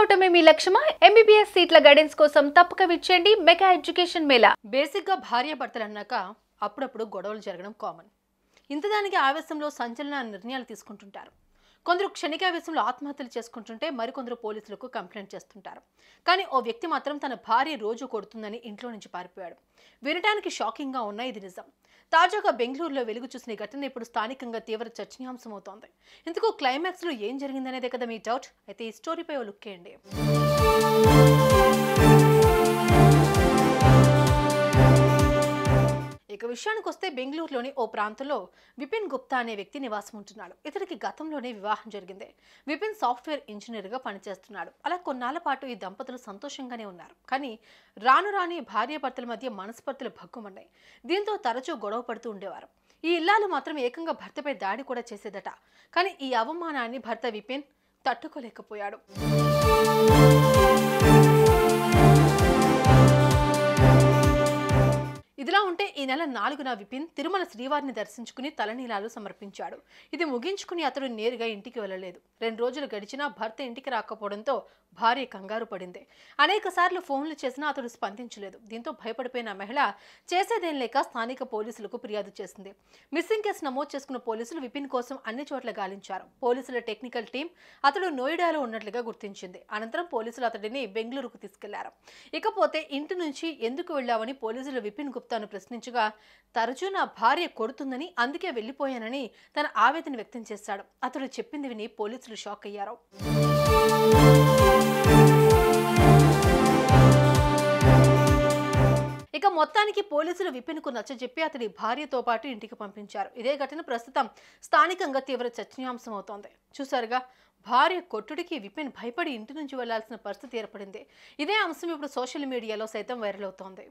అవటమే మీ లక్ష్యమా? MBBS సీట్ల guidance కోసం తప్పక విచ్చేయండి మెగా ఎడ్యుకేషన్ మేళా. బేసిక్గా భార్యాభర్తలు అన్నాక అప్పుడప్పుడు గొడవలు జరగడం కామన్. ఇంతదానికి ఆవేశంలో సంచలన నిర్ణయాలు తీసుకుంటుంటారు. కొందరు క్షణికావేశంలో ఆత్మహత్యలు చేసుకుంటుంటే మరికొందరు పోలీసులకు కంప్లైంట్ చేస్తుంటారు. కానీ ఓ వ్యక్తి మాత్రం తన భార్య రోజు కొడుతుందని ఇంట్లో నుంచి పారిపోయాడు. వినడానికి షాకింగ్గా ఉన్న ఇది నిజం. తాజాగా బెంగళూరులో వెలుగు చూసిన ఈ ఘటన ఇప్పుడు స్థానికంగా తీవ్ర చర్చనీయాంశమవుతోంది. ఇందుకు క్లైమాక్స్లో ఏం జరిగిందనేదే కదా మీ డౌట్. అయితే ఈ స్టోరీపై ఓ లుక్ వేయండి. ఇక విషయానికి వస్తే బెంగళూరులోని ఓ ప్రాంతంలో విపిన్ గుప్తా అనే వ్యక్తి నివాసం ఉంటున్నాడు. ఇతనికి గతంలోనే వివాహం జరిగింది. విపిన్ సాఫ్ట్వేర్ ఇంజనీర్గా పనిచేస్తున్నాడు. అలా కొన్నాళ్ల పాటు ఈ దంపతులు సంతోషంగానే ఉన్నారు. కానీ రాను రాని భార్యాభర్తల మధ్య మనస్పర్ధలు భగ్గుమన్నాయి. దీంతో తరచూ గొడవ పడుతూ ఉండేవారు. ఈ ఇల్లాలు మాత్రం ఏకంగా భర్తపై దాడి కూడా చేసేదట. కానీ ఈ అవమానాన్ని భర్త విపిన్ తట్టుకోలేకపోయాడు. ఇదిలా ఉంటే ఈ నెల 4న విపిన్ తిరుమల శ్రీవారిని దర్శించుకుని తలనీలాలు సమర్పించాడు. ఇది ముగించుకుని అతడు నేరుగా ఇంటికి వెళ్ళలేదు. 2 రోజులు గడిచినా భర్త ఇంటికి రాకపోవడంతో భార్య కంగారు పడింది. అనేక సార్లు ఫోన్లు చేసినా అతడు స్పందించలేదు. దీంతో భయపడిపోయిన మహిళ చేసేదేం లేక స్థానిక పోలీసులకు ఫిర్యాదు చేసింది. మిస్సింగ్ కేసు నమోదు చేసుకున్న పోలీసులు విపిన్ కోసం అన్ని చోట్ల గాలించారు. పోలీసుల టెక్నికల్ టీం అతడు నోయిడాలో ఉన్నట్లుగా గుర్తించింది. అనంతరం పోలీసులు అతడిని బెంగళూరుకు తీసుకెళ్లారు. ఇకపోతే ఇంటి నుంచి ఎందుకు వెళ్లావని పోలీసులు విపిన్ గుప్తాను ప్రశ్నించగా, తరచూ నా భార్య కొడుతుందని అందుకే వెళ్లిపోయానని తన ఆవేదన వ్యక్తం చేశాడు. అతడు చెప్పింది విని పోలీసులు షాక్ అయ్యారు. ఇక మొత్తానికి పోలీసులు విపిన్కు నచ్చజెప్పి అతడి భార్యతో పాటు ఇంటికి పంపించారు. ఇదే ఘటన ప్రస్తుతం స్థానికంగా తీవ్ర చర్చనీయాంశం అవుతోంది. చూసారుగా, భార్య కొట్టుడికి విపిన్ భయపడి ఇంటి నుంచి వెళ్లాల్సిన పరిస్థితి ఏర్పడింది. ఇదే అంశం ఇప్పుడు సోషల్ మీడియాలో సైతం వైరల్ అవుతోంది.